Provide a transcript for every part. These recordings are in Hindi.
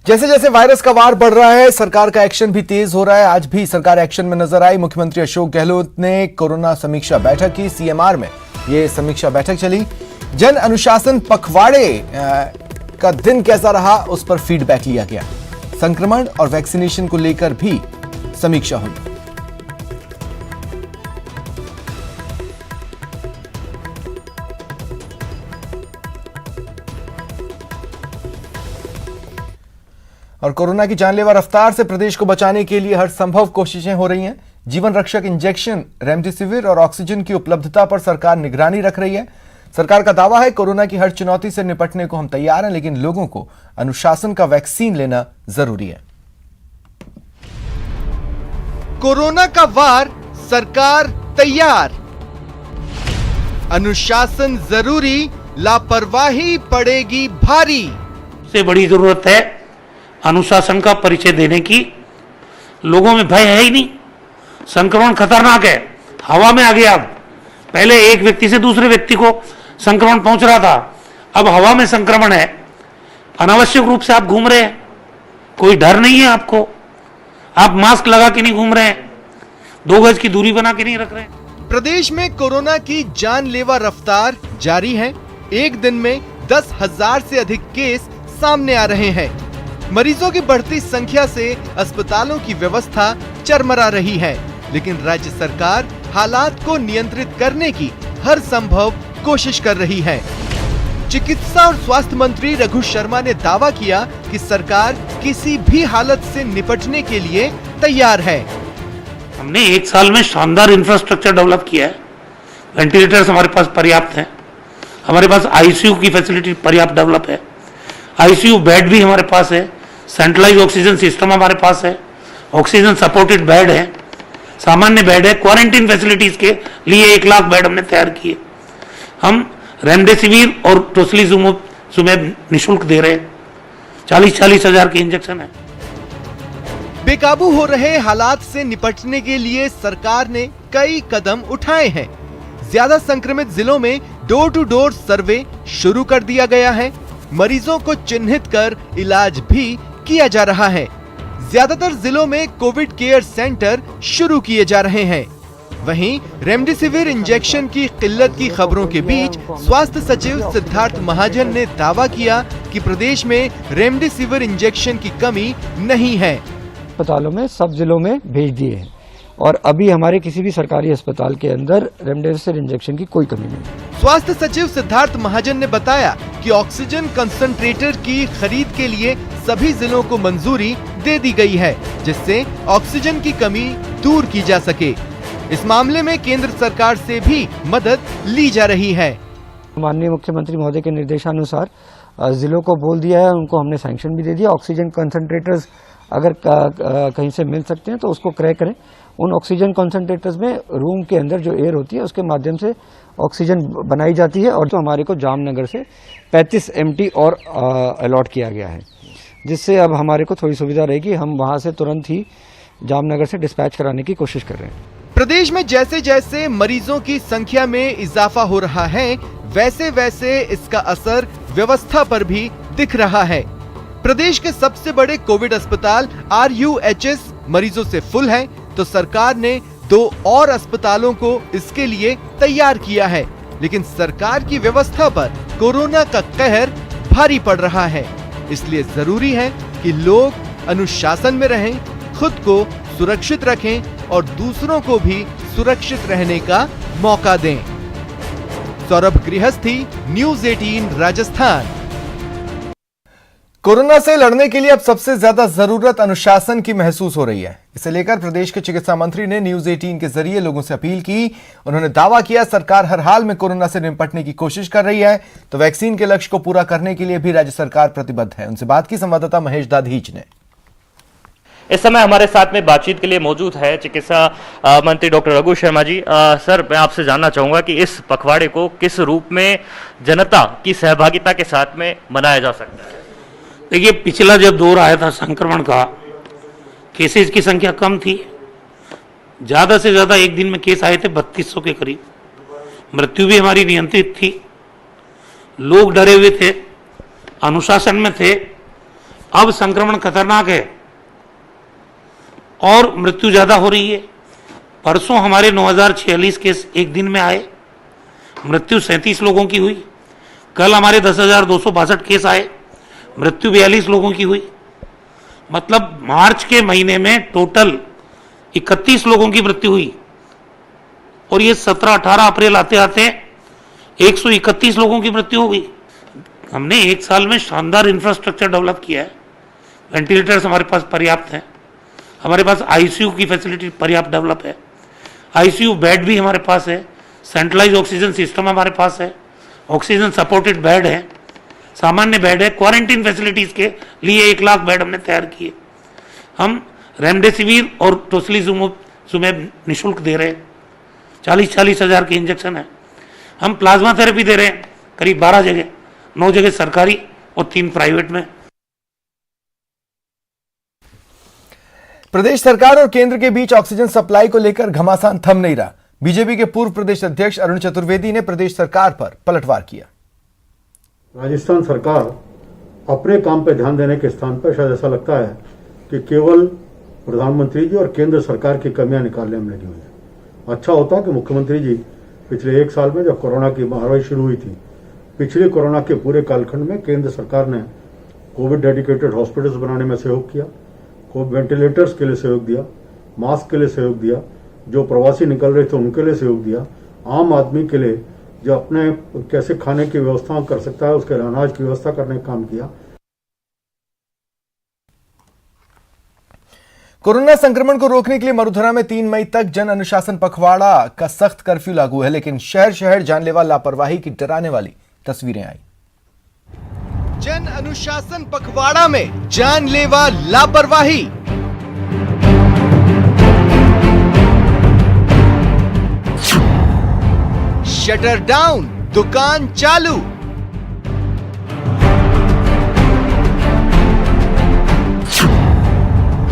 जैसे जैसे वायरस का वार बढ़ रहा है, सरकार का एक्शन भी तेज हो रहा है। आज भी सरकार एक्शन में नजर आई। मुख्यमंत्री अशोक गहलोत ने कोरोना समीक्षा बैठक की। सीएमआर में ये समीक्षा बैठक चली। जन अनुशासन पखवाड़े का दिन कैसा रहा, उस पर फीडबैक लिया गया। संक्रमण और वैक्सीनेशन को लेकर भी समीक्षा हुई। और कोरोना की जानलेवा रफ्तार से प्रदेश को बचाने के लिए हर संभव कोशिशें हो रही हैं। जीवन रक्षक इंजेक्शन, रेमडेसिविर और ऑक्सीजन की उपलब्धता पर सरकार निगरानी रख रही है। सरकार का दावा है, कोरोना की हर चुनौती से निपटने को हम तैयार हैं, लेकिन लोगों को अनुशासन का वैक्सीन लेना जरूरी है। कोरोना का वार, सरकार तैयार। अनुशासन जरूरी, लापरवाही पड़ेगी भारी। सबसे बड़ी जरूरत है अनुशासन का परिचय देने की। लोगों में भय है ही नहीं। संक्रमण खतरनाक है, हवा में आ गया। अब पहले एक व्यक्ति से दूसरे व्यक्ति को संक्रमण पहुंच रहा था, अब हवा में संक्रमण है। अनावश्यक रूप से आप घूम रहे हैं, कोई डर नहीं है आपको। आप मास्क लगा के नहीं घूम रहे हैं, 2 गज की दूरी बना के नहीं रख रहे हैं। प्रदेश में कोरोना की जानलेवा रफ्तार जारी है। एक दिन में 10,000 से अधिक केस सामने आ रहे हैं। मरीजों की बढ़ती संख्या से अस्पतालों की व्यवस्था चरमरा रही है, लेकिन राज्य सरकार हालात को नियंत्रित करने की हर संभव कोशिश कर रही है। चिकित्सा और स्वास्थ्य मंत्री रघु शर्मा ने दावा किया कि सरकार किसी भी हालत से निपटने के लिए तैयार है। हमने 1 साल में शानदार इंफ्रास्ट्रक्चर डेवलप किया है। वेंटिलेटर्स हमारे पास पर्याप्त हैं, हमारे पास आईसीयू की फैसिलिटी पर्याप्त डेवलप है, आईसीयू बेड भी हमारे पास है, सेंट्रलाइज ऑक्सीजन सिस्टम हमारे पास है, ऑक्सीजन सपोर्टेड बेड है, सामान्य बेड है। क्वारंटीन फैसिलिटीज के लिए 1 लाख बेड हमने तैयार किए। हम रेमडेसिविर और टोसिलीजुमेब निःशुल्क दे रहे हैं। 40-40 हजार के इंजेक्शन है। बेकाबू हो रहे हालात से निपटने के लिए सरकार ने कई कदम उठाए हैं। ज्यादा संक्रमित जिलों में डोर टू डोर सर्वे शुरू कर दिया गया है। मरीजों को चिन्हित कर इलाज भी किया जा रहा है। ज्यादातर जिलों में कोविड केयर सेंटर शुरू किए जा रहे हैं। वहीं रेमडेसिविर इंजेक्शन की किल्लत की खबरों के बीच स्वास्थ्य सचिव सिद्धार्थ महाजन ने दावा किया कि प्रदेश में रेमडेसिविर इंजेक्शन की कमी नहीं है। अस्पतालों में सब जिलों में भेज दिए हैं और अभी हमारे किसी भी सरकारी अस्पताल के अंदर रेमडेसिविर इंजेक्शन की कोई कमी नहीं। स्वास्थ्य सचिव सिद्धार्थ महाजन ने बताया कि ऑक्सीजन कंसंट्रेटर की खरीद के लिए सभी जिलों को मंजूरी दे दी गई है, जिससे ऑक्सीजन की कमी दूर की जा सके। इस मामले में केंद्र सरकार से भी मदद ली जा रही है। माननीय मुख्यमंत्री महोदय के निर्देशानुसार जिलों को बोल दिया है, उनको हमने सैंक्शन भी दे दिया। ऑक्सीजन कंसंट्रेटर्स अगर कहीं से मिल सकते हैं तो उसको क्रय करें। उन ऑक्सीजन कंसंट्रेटर्स में रूम के अंदर जो एयर होती है उसके माध्यम से ऑक्सीजन बनाई जाती है। और तो हमारे को जामनगर से 35 MT और अलॉट किया गया है, जिससे अब हमारे को थोड़ी सुविधा रहेगी। हम वहां से तुरंत ही जामनगर से डिस्पैच कराने की कोशिश कर रहे हैं। प्रदेश में जैसे जैसे मरीजों की संख्या में इजाफा हो रहा है, वैसे वैसे इसका असर व्यवस्था पर भी दिख रहा है। प्रदेश के सबसे बड़े कोविड अस्पताल RUHS मरीजों से फुल है, तो सरकार ने 2 और अस्पतालों को इसके लिए तैयार किया है। लेकिन सरकार की व्यवस्था पर कोरोना का कहर भारी पड़ रहा है। इसलिए जरूरी है कि लोग अनुशासन में रहें, खुद को सुरक्षित रखें और दूसरों को भी सुरक्षित रहने का मौका दें। सौरभ गृहस्थी, न्यूज़ 18 राजस्थान। कोरोना से लड़ने के लिए अब सबसे ज्यादा जरूरत अनुशासन की महसूस हो रही है। इसे लेकर प्रदेश के चिकित्सा मंत्री ने न्यूज़ 18 के जरिए लोगों से अपील की। उन्होंने दावा किया, सरकार हर हाल में कोरोना से निपटने की कोशिश कर रही है, तो वैक्सीन के लक्ष्य को पूरा करने के लिए भी राज्य सरकार प्रतिबद्ध है। उनसे बात की संवाददाता महेश दाधीच ने। इस समय हमारे साथ में बातचीत के लिए मौजूद है चिकित्सा मंत्री डॉक्टर रघु शर्मा जी। सर, मैं आपसे जानना चाहूंगा कि इस पखवाड़े को किस रूप में जनता की सहभागिता के साथ में मनाया जा सकता है? देखिए, पिछला जब दौर आया था संक्रमण का, केसेस की संख्या कम थी। ज़्यादा से ज़्यादा एक दिन में केस आए थे 3200 के करीब। मृत्यु भी हमारी नियंत्रित थी। लोग डरे हुए थे, अनुशासन में थे। अब संक्रमण खतरनाक है और मृत्यु ज्यादा हो रही है। परसों हमारे 9046 केस एक दिन में आए, मृत्यु 37 लोगों की हुई। कल हमारे 10,262 केस आए, मृत्यु 42 लोगों की हुई। मतलब मार्च के महीने में टोटल 31 लोगों की मृत्यु हुई और ये 17-18 अप्रैल आते आते 131 लोगों की मृत्यु हो गई। हमने एक साल में शानदार इंफ्रास्ट्रक्चर डेवलप किया है। वेंटिलेटर्स हमारे पास पर्याप्त हैं, हमारे पास आईसीयू की फैसिलिटी पर्याप्त डेवलप है, आईसीयू बेड भी हमारे पास है, सेंट्रलाइज ऑक्सीजन सिस्टम हमारे पास है, ऑक्सीजन सपोर्टेड बेड है, सामान्य बेड है। क्वारंटीन फैसिलिटीज के लिए 1 लाख बेड हमने तैयार किए। हम रेमडेसिविर और टोसिलीजुमेब निःशुल्क दे रहे हैं, 40-40 हज़ार के इंजेक्शन है। हम प्लाज्मा थेरेपी दे रहे हैं करीब 12 जगह, 9 जगह सरकारी और 3 प्राइवेट में। प्रदेश सरकार और केंद्र के बीच ऑक्सीजन सप्लाई को लेकर घमासान थम नहीं रहा। बीजेपी के पूर्व प्रदेश अध्यक्ष अरुण चतुर्वेदी ने प्रदेश सरकार पर पलटवार किया। राजस्थान सरकार अपने काम पर ध्यान देने के स्थान पर शायद ऐसा लगता है कि केवल प्रधानमंत्री जी और केंद्र सरकार की कमियां निकालने में लगी हुई है। अच्छा होता कि मुख्यमंत्री जी पिछले 1 साल में जब कोरोना की महामारी शुरू हुई थी, पिछले कोरोना के पूरे कालखंड में केंद्र सरकार ने कोविड डेडिकेटेड हॉस्पिटल्स बनाने में सहयोग किया, कोविड वेंटिलेटर्स के लिए सहयोग दिया, मास्क के लिए सहयोग दिया, जो प्रवासी निकल रहे थे उनके लिए सहयोग दिया, आम आदमी के लिए जो अपने कैसे खाने की व्यवस्था कर सकता है उसके अनाज की व्यवस्था करने का काम किया। कोरोना संक्रमण को रोकने के लिए मरुधरा में 3 मई तक जन अनुशासन पखवाड़ा का सख्त कर्फ्यू लागू है, लेकिन शहर शहर जानलेवा लापरवाही की डराने वाली तस्वीरें आई। जन अनुशासन पखवाड़ा में जानलेवा लापरवाही। शटर डाउन, दुकान चालू।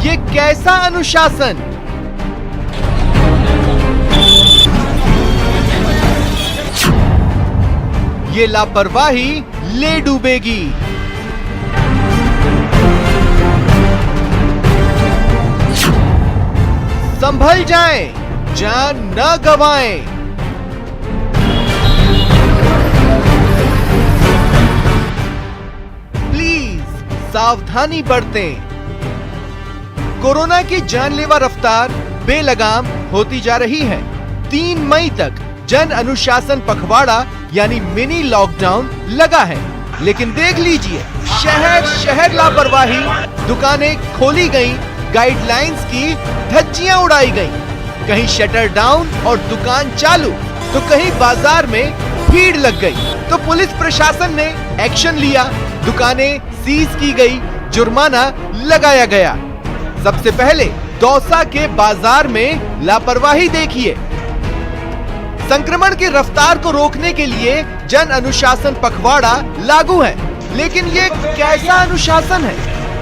ये कैसा अनुशासन? ये लापरवाही ले डूबेगी। संभल जाएं, जान न गवाएं। प्लीज सावधानी बरतें। कोरोना की जानलेवा रफ्तार बेलगाम होती जा रही है। 3 मई तक जन अनुशासन पखवाड़ा यानी मिनी लॉकडाउन लगा है, लेकिन देख लीजिए शहर शहर लापरवाही। दुकानें खोली गई, गाइडलाइंस की धज्जियां उड़ाई गई। कहीं शटर डाउन और दुकान चालू तो कहीं बाजार में भीड़ लग गई तो पुलिस प्रशासन ने एक्शन लिया, दुकानें सीज की गई, जुर्माना लगाया गया। सबसे पहले दौसा के बाजार में लापरवाही देखिए। संक्रमण की रफ्तार को रोकने के लिए जन अनुशासन पखवाड़ा लागू है, लेकिन ये कैसा अनुशासन है?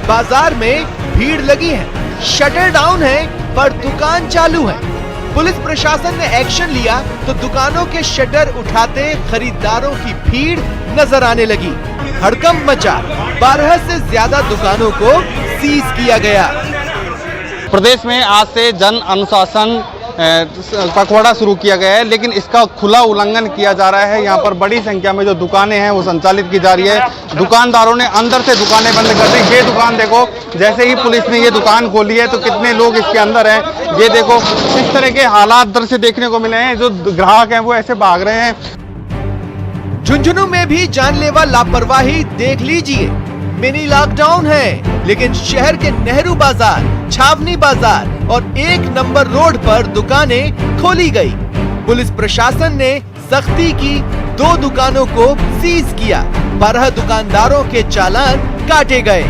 बाजार में भीड़ लगी है, शटर डाउन है पर दुकान चालू है। पुलिस प्रशासन ने एक्शन लिया तो दुकानों के शटर उठाते खरीदारों की भीड़ नजर आने लगी। हड़कंप मचा, 12 से ज्यादा दुकानों को सीज किया गया। प्रदेश में आज से जन अनुशासन पखवाड़ा शुरू किया गया है, लेकिन इसका खुला उल्लंघन किया जा रहा है। यहाँ पर बड़ी संख्या में जो दुकानें हैं वो संचालित की जा रही है। दुकानदारों ने अंदर से दुकानें बंद कर दी। ये दुकान देखो, जैसे ही पुलिस ने ये दुकान खोली है तो कितने लोग इसके अंदर हैं। ये देखो इस तरह के हालात दर से देखने को मिले हैं। जो ग्राहक हैं वो ऐसे भाग रहे हैं। झुंझुनू में भी जानलेवा लापरवाही देख लीजिए। मिनी लॉकडाउन है, लेकिन शहर के नेहरू बाजार, छावनी बाजार और 1 नंबर रोड पर दुकानें खोली गई। पुलिस प्रशासन ने सख्ती की, 2 दुकानों को सीज किया, 12 दुकानदारों के चालान काटे गए।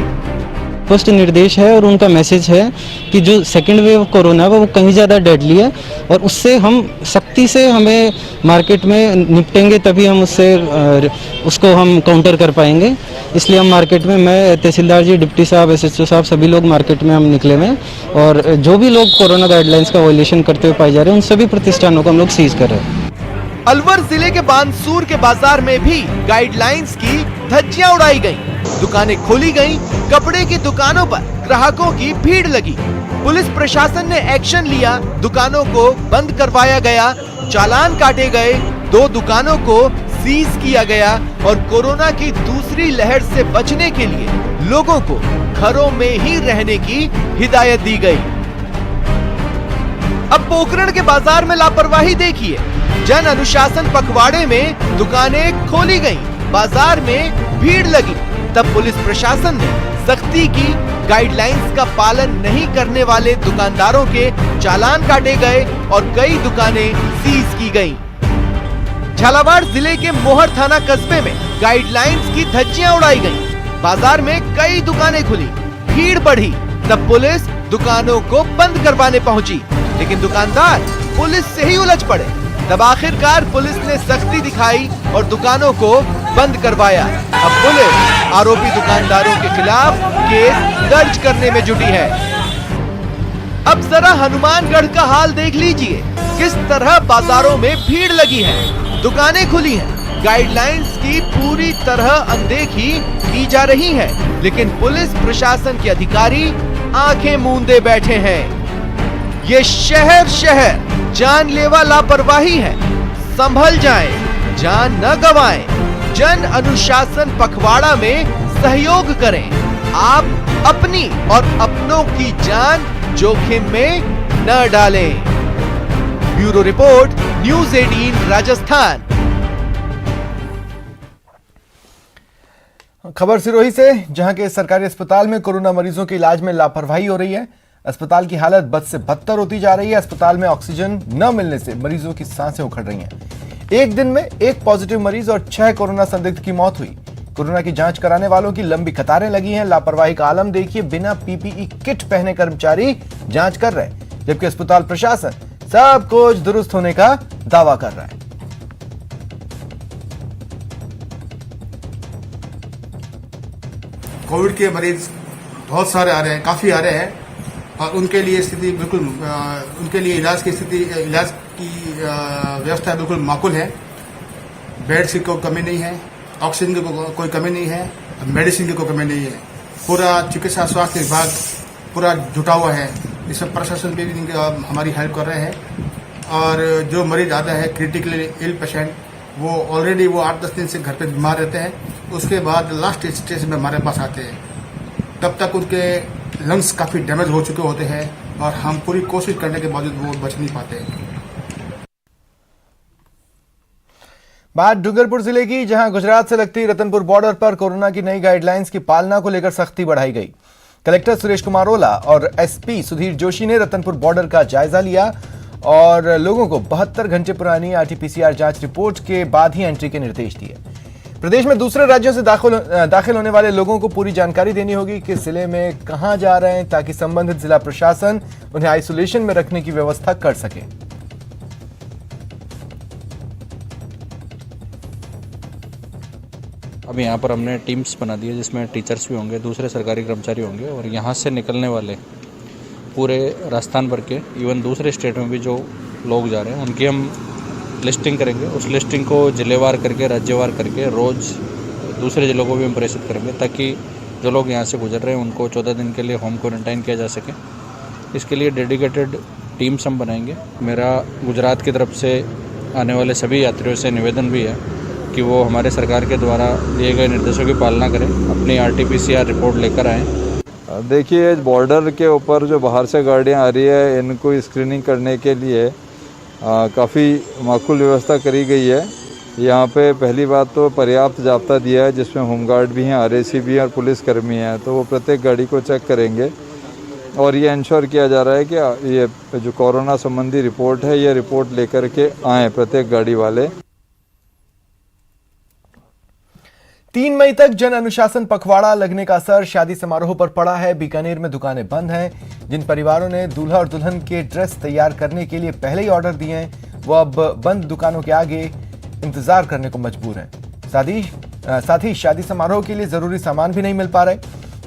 स्पष्ट निर्देश है और उनका मैसेज है कि जो सेकेंड वेव कोरोना है वो कहीं ज़्यादा डेडली है और उससे हम सख्ती से हमें मार्केट में निपटेंगे, तभी हम उसको हम काउंटर कर पाएंगे। इसलिए हम मार्केट में, मैं, तहसीलदार जी, डिप्टी साहब, SHO साहब, सभी लोग मार्केट में हम निकले हुए हैं और जो भी लोग कोरोना गाइडलाइंस का वायलेशन करते हुए पाए जा रहे हैं उन सभी प्रतिष्ठानों को हम लोग सीज कर रहे हैं। अलवर जिले के बानसूर के बाजार में भी गाइडलाइंस की धज्जियां उड़ाई गई। दुकानें खोली गईं, कपड़े की दुकानों पर ग्राहकों की भीड़ लगी। पुलिस प्रशासन ने एक्शन लिया, दुकानों को बंद करवाया गया, चालान काटे गए, 2 दुकानों को सीज किया गया और कोरोना की दूसरी लहर से बचने के लिए लोगों को घरों में ही रहने की हिदायत दी गई। अब पोखरण के बाजार में लापरवाही देखिए। जन अनुशासन पखवाड़े में दुकानें खोली गईं, बाजार में भीड़ लगी, तब पुलिस प्रशासन ने सख्ती की, गाइडलाइंस का पालन नहीं करने वाले दुकानदारों के चालान काटे गए और कई दुकानें सीज की गईं। झालावाड़ जिले के मोहर थाना कस्बे में गाइडलाइंस की धज्जियां उड़ाई गईं। बाजार में कई दुकानें खुली, भीड़ बढ़ी, तब पुलिस दुकानों को बंद करवाने पहुंची, लेकिन दुकानदार पुलिस से ही उलझ पड़े। तब आखिरकार पुलिस ने सख्ती दिखाई और दुकानों को बंद करवाया। अब पुलिस आरोपी दुकानदारों के खिलाफ केस दर्ज करने में जुटी है। अब जरा हनुमानगढ़ का हाल देख लीजिए, किस तरह बाजारों में भीड़ लगी है, दुकानें खुली हैं, गाइडलाइंस की पूरी तरह अनदेखी की जा रही है, लेकिन पुलिस प्रशासन के अधिकारी आंखें मूंदे बैठे हैं। ये शहर जानलेवा लापरवाही है, संभल जाएं, जान न गंवाएं। जन अनुशासन पखवाड़ा में सहयोग करें, आप अपनी और अपनों की जान जोखिम में न डालें। Bureau report, news 18 Rajasthan. खबर सिरोही से, जहां के सरकारी अस्पताल में कोरोना मरीजों के इलाज में लापरवाही हो रही है। अस्पताल की हालत बद से बदतर होती जा रही है। अस्पताल में ऑक्सीजन न मिलने से मरीजों की सांसें उखड़ रही हैं। एक दिन में 1 पॉजिटिव मरीज और 6 कोरोना संदिग्ध की मौत हुई। कोरोना की जांच कराने वालों की लंबी कतारें लगी हैं। लापरवाही का आलम देखिए, बिना पीपीई किट पहने कर्मचारी जांच कर रहे, जबकि अस्पताल प्रशासन सब कुछ दुरुस्त होने का दावा कर रहा है। कोविड के मरीज बहुत सारे आ रहे हैं, काफी आ रहे हैं और उनके लिए स्थिति बिल्कुल उनके लिए इलाज की व्यवस्था बिल्कुल माकूल है। बेड्स की कोई कमी नहीं है, ऑक्सीजन की कोई कमी नहीं है, मेडिसिन की कोई कमी नहीं है। पूरा चिकित्सा स्वास्थ्य विभाग पूरा जुटा हुआ है। इसमें प्रशासन भी हमारी हेल्प कर रहे हैं और जो मरीज आता है क्रिटिकली इल पेशेंट, वो ऑलरेडी 8-10 दिन से घर पे बीमार रहते हैं, उसके बाद लास्ट स्टेज में हमारे पास आते हैं। तब तक उनके लंग्स काफी डैमेज हो चुके होते हैं और हम पूरी कोशिश करने के बावजूद वो बच नहीं पाते। बात डूंगरपुर जिले की, जहां गुजरात से लगती रतनपुर बॉर्डर पर कोरोना की नई गाइडलाइंस की पालना को लेकर सख्ती बढ़ाई गई। कलेक्टर सुरेश कुमार ओला और एसपी सुधीर जोशी ने रतनपुर बॉर्डर का जायजा लिया और लोगों को 72 घंटे पुरानी आरटीपीसीआर जांच रिपोर्ट के बाद ही एंट्री के निर्देश दिए। प्रदेश में दूसरे राज्यों से दाखिल होने वाले लोगों को पूरी जानकारी देनी होगी कि जिले में कहां जा रहे हैं, ताकि संबंधित जिला प्रशासन उन्हें आइसोलेशन में रखने की व्यवस्था कर सके। अब यहाँ पर हमने टीम्स बना दी है, जिसमें टीचर्स भी होंगे, दूसरे सरकारी कर्मचारी होंगे और यहाँ से निकलने वाले पूरे राजस्थान भर के, इवन दूसरे स्टेट में भी जो लोग जा रहे हैं उनकी हम लिस्टिंग करेंगे। उस लिस्टिंग को जिलेवार करके, राज्यवार करके रोज़ दूसरे जिलों को भी हम प्रेषित करेंगे, ताकि जो लोग यहाँ से गुजर रहे हैं उनको 14 दिन के लिए होम क्वारंटाइन किया जा सके। इसके लिए डेडिकेटेड टीम्स हम बनाएंगे। मेरा गुजरात की तरफ से आने वाले सभी यात्रियों से निवेदन भी है कि वो हमारे सरकार के द्वारा दिए गए निर्देशों की पालना करें, अपनी आरटीपीसीआर रिपोर्ट लेकर आएँ। देखिए, बॉर्डर के ऊपर जो बाहर से गाड़ियाँ आ रही है, इनको स्क्रीनिंग करने के लिए काफ़ी माकूल व्यवस्था करी गई है। यहाँ पे पहली बात तो पर्याप्त जाब्ता दिया है, जिसमें होमगार्ड भी हैं, आरएसी भी हैं और पुलिसकर्मी हैं, तो वो प्रत्येक गाड़ी को चेक करेंगे और ये इंश्योर किया जा रहा है कि ये जो कोरोना संबंधी रिपोर्ट है, ये रिपोर्ट लेकर के आएँ प्रत्येक गाड़ी वाले। 3 मई तक जन अनुशासन पखवाड़ा लगने का असर शादी समारोह पर पड़ा है। बीकानेर में दुकानें बंद हैं। जिन परिवारों ने दूल्हा और दुल्हन के ड्रेस तैयार करने के लिए पहले ही ऑर्डर दिए हैं, वो अब बंद दुकानों के आगे इंतजार करने को मजबूर हैं। साथ ही शादी समारोह के लिए जरूरी सामान भी नहीं मिल पा रहे।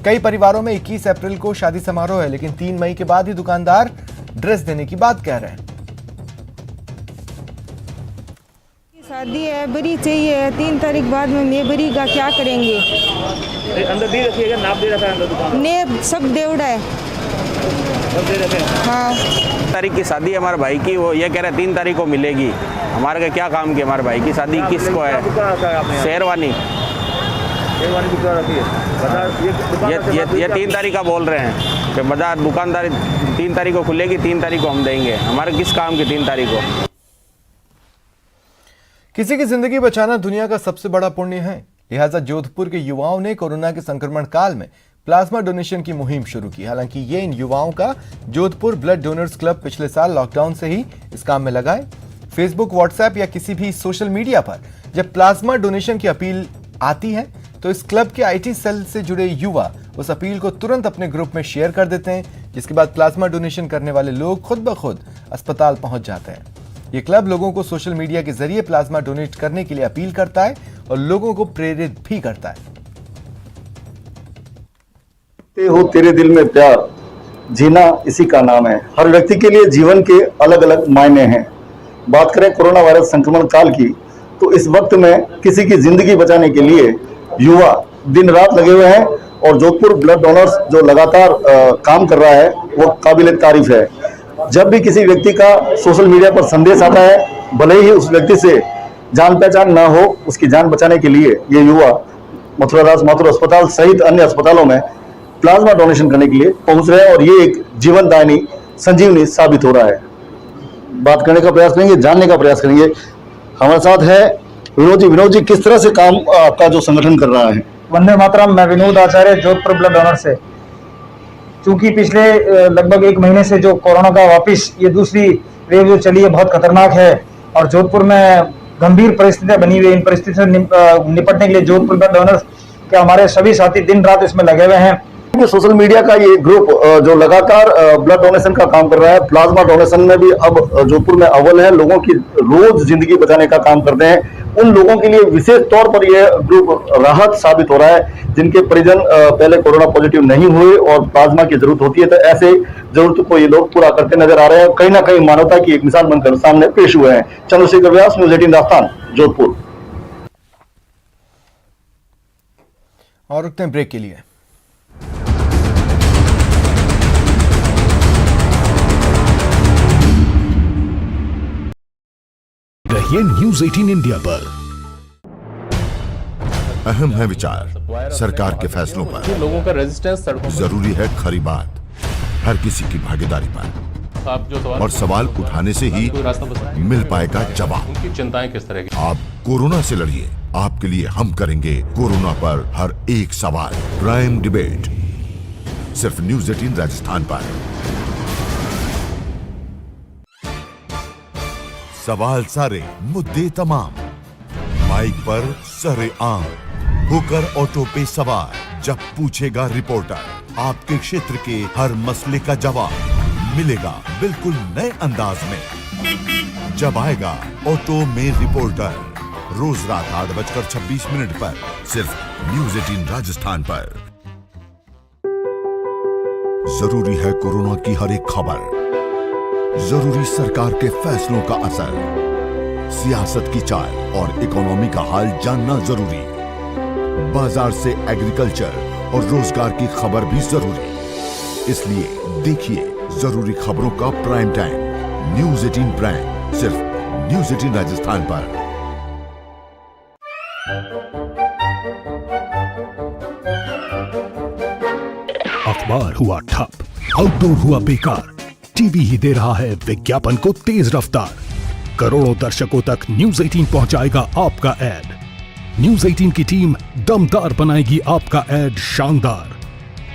कई परिवारों में 21 अप्रैल को शादी समारोह है, लेकिन 3 मई के बाद ही दुकानदार ड्रेस देने की बात कह रहे हैं। शादी है, बरी चाहिए, 3 तारीख बाद में मैं बरी का क्या करेंगे? अंदर दे रखिएगा, नाप दे रखा है अंदर दुकान ने सब देवड़ा है, सब दे रखे हैं। हाँ। तारीख की शादी है हमारे भाई की, वो ये कह रहे 3 तारीख को मिलेगी। हमारे का क्या काम की हमारे भाई की शादी किसको है? शेरवानी ये 3 तारीख का बोल रहे हैं कि बाजार दुकानदारी 3 तारीख को खुलेगी, 3 तारीख को हम देंगे। हमारे किस काम की 3 तारीख को? किसी की जिंदगी बचाना दुनिया का सबसे बड़ा पुण्य है, लिहाजा जोधपुर के युवाओं ने कोरोना के संक्रमण काल में प्लाज्मा डोनेशन की मुहिम शुरू की। हालांकि ये इन युवाओं का जोधपुर ब्लड डोनर्स क्लब पिछले साल लॉकडाउन से ही इस काम में लगा है। फेसबुक, व्हाट्सएप या किसी भी सोशल मीडिया पर जब प्लाज्मा डोनेशन की अपील आती है तो इस क्लब के आईटी सेल से जुड़े युवा उस अपील को तुरंत अपने ग्रुप में शेयर कर देते हैं, जिसके बाद प्लाज्मा डोनेशन करने वाले लोग खुद ब खुद अस्पताल पहुंच जाते हैं। ये क्लब लोगों को सोशल मीडिया के जरिए प्लाज्मा डोनेट करने के लिए अपील करता है और लोगों को प्रेरित भी करता है। हो तेरे दिल में प्यार, जीना इसी का नाम है। हर व्यक्ति के लिए जीवन के अलग अलग मायने हैं। बात करें कोरोना वायरस संक्रमण काल की, तो इस वक्त में किसी की जिंदगी बचाने के लिए युवा दिन रात लगे हुए हैं और जोधपुर ब्लड डोनर्स जो लगातार काम कर रहा है वो काबिल तारीफ है। जब भी किसी व्यक्ति का सोशल मीडिया पर संदेश आता है, भले ही उस व्यक्ति से जान पहचान ना हो, उसकी जान बचाने के लिए ये युवा मथुरादास माथुर अस्पताल सहित अन्य अस्पतालों में प्लाज्मा डोनेशन करने के लिए पहुंच रहे हैं और ये एक जीवनदायिनी संजीवनी साबित हो रहा है। बात करने का प्रयास करेंगे, जानने का प्रयास करेंगे। हमारे साथ है विनोद जी, किस तरह से काम आपका जो संगठन कर रहा है? वंदे मातरम। मैं विनोद आचार्य, जोधपुर ब्लड डोनर से। चूंकि पिछले लगभग 1 महीने से जो कोरोना का वापिस ये दूसरी वेव जो चली है बहुत खतरनाक है और जोधपुर में गंभीर परिस्थितियां बनी हुई है। इन परिस्थितियों से निपटने के लिए जोधपुर ब्लड डोनर्स के हमारे सभी साथी दिन रात इसमें लगे हुए हैं। सोशल मीडिया का ये ग्रुप जो लगातार ब्लड डोनेशन का काम कर रहा है, प्लाज्मा डोनेशन में भी अब जोधपुर में अव्वल है, लोगों की रोज जिंदगी बचाने का काम करते हैं। उन लोगों के लिए विशेष तौर पर यह ग्रुप राहत साबित हो रहा है जिनके परिजन पहले कोरोना पॉजिटिव नहीं हुए और प्लाज्मा की जरूरत होती है, तो ऐसे जरूरत को ये लोग पूरा करते नजर आ रहे हैं। कहीं ना कहीं मानवता की एक मिसाल बनकर सामने पेश हुए हैं। चंद्रशेखर व्यास, न्यूज़ 18 राजस्थान, जोधपुर। और रुकते हैं ब्रेक के लिए। रहिए न्यूज़ 18 इंडिया पर। अहम है विचार सरकार के फैसलों पर, लोगों का रेजिस्टेंस जरूरी है खरी बात हर किसी की भागीदारी पर, आप जो और सवाल उठाने से ही मिल पाएगा जवाब। उनकी चिंताएं किस तरह की? आप कोरोना से लड़िए, आपके लिए हम करेंगे कोरोना पर हर एक सवाल। प्राइम डिबेट सिर्फ न्यूज़ 18 राजस्थान पर। सवाल सारे, मुद्दे तमाम, माइक पर सरे आम, होकर ऑटो पे सवार। जब पूछेगा रिपोर्टर, आपके क्षेत्र के हर मसले का जवाब मिलेगा बिल्कुल नए अंदाज में। जब आएगा ऑटो में रिपोर्टर, रोज रात 8:26 पर सिर्फ न्यूज़ 18 राजस्थान पर। जरूरी है कोरोना की हर एक खबर, जरूरी सरकार के फैसलों का असर, सियासत की चाल और इकोनॉमी का हाल जानना जरूरी, बाजार से एग्रीकल्चर और रोजगार की खबर भी जरूरी। इसलिए देखिए जरूरी खबरों का प्राइम टाइम न्यूज़ 18 प्राइम, सिर्फ न्यूज़ 18 राजस्थान पर। अखबार हुआ ठप, आउटडोर हुआ बेकार, टीवी ही दे रहा है विज्ञापन को तेज रफ्तार। करोड़ों दर्शकों तक न्यूज़ 18 पहुंचाएगा आपका ऐड। न्यूज़ 18 की टीम दमदार बनाएगी आपका ऐड शानदार।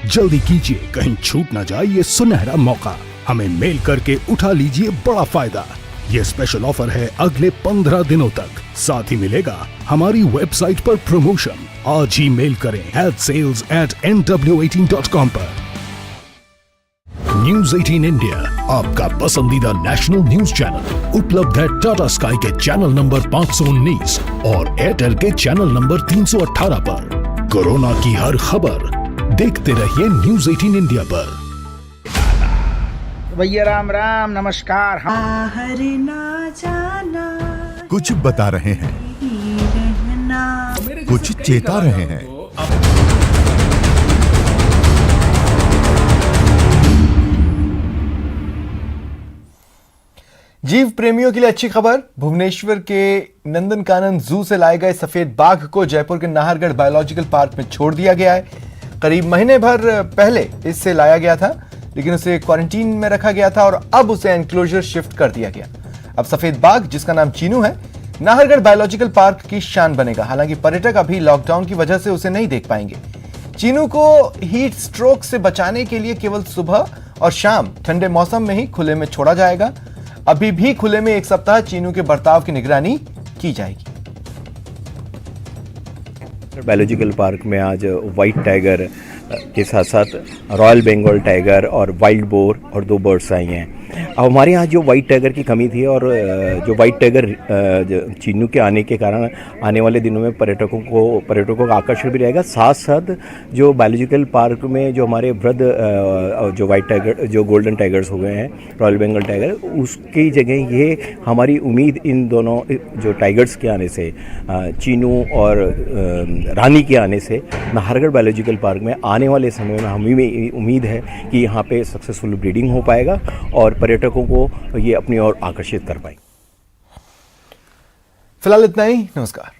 जल्दी कीजिए, कहीं छूट ना जाए ये सुनहरा मौका। हमें मेल करके उठा लीजिए बड़ा फायदा। ये स्पेशल ऑफर है अगले 15 दिनों तक। साथ ही मिलेगा हमारी वेबसाइट पर प्रमोशन। आज ही मेल करें sales@nw18.com पर। न्यूज़ 18 इंडिया, आपका पसंदीदा नेशनल न्यूज चैनल, उपलब्ध है टाटा स्काई के चैनल नंबर 519 और एयरटेल के चैनल नंबर 318 पर। कोरोना की हर खबर देखते रहिए न्यूज़ 18 इंडिया पर। भैया राम राम, नमस्कार। बाहर ना जाना, कुछ बता रहे हैं, कुछ चेता रहे हैं। जीव प्रेमियों के लिए अच्छी खबर। भुवनेश्वर के नंदनकानन जू से लाए गए सफेद बाघ को जयपुर के नाहरगढ़ बायोलॉजिकल पार्क में छोड़ दिया गया है। करीब महीने भर पहले इससे लाया गया था, लेकिन उसे क्वारंटीन में रखा गया था और अब उसे एनक्लोजर शिफ्ट कर दिया गया। अब सफेद बाघ, जिसका नाम चीनू है, नाहरगढ़ बायोलॉजिकल पार्क की शान बनेगा। हालांकि पर्यटक अभी लॉकडाउन की वजह से उसे नहीं देख पाएंगे। चीनू को हीट स्ट्रोक से बचाने के लिए केवल सुबह और शाम ठंडे मौसम में ही खुले में छोड़ा जाएगा। अभी भी खुले में 1 सप्ताह चीनू के बर्ताव की निगरानी की जाएगी। बायोलॉजिकल पार्क में आज व्हाइट टाइगर के साथ साथ रॉयल बंगाल टाइगर और वाइल्ड बोर और 2 बर्ड्स आई हैं। अब हमारे यहाँ जो वाइट टाइगर की कमी थी और जो वाइट टाइगर चीनू के आने के कारण आने वाले दिनों में पर्यटकों का आकर्षण भी रहेगा। साथ साथ जो बायोलॉजिकल पार्क में जो हमारे वृद्ध जो वाइट टाइगर, जो गोल्डन टाइगर्स हो गए हैं, रॉयल बंगाल टाइगर, उसकी जगह ये हमारी उम्मीद इन दोनों जो टाइगर्स के आने से, चीनू और रानी के आने से नाहरगढ़ बायोलॉजिकल पार्क में आने वाले समय में हमें उम्मीद है कि यहाँ पे सक्सेसफुल ब्रीडिंग हो पाएगा और पर्यटकों को ये अपनी ओर आकर्षित कर पाएंगे। फिलहाल इतना ही। नमस्कार।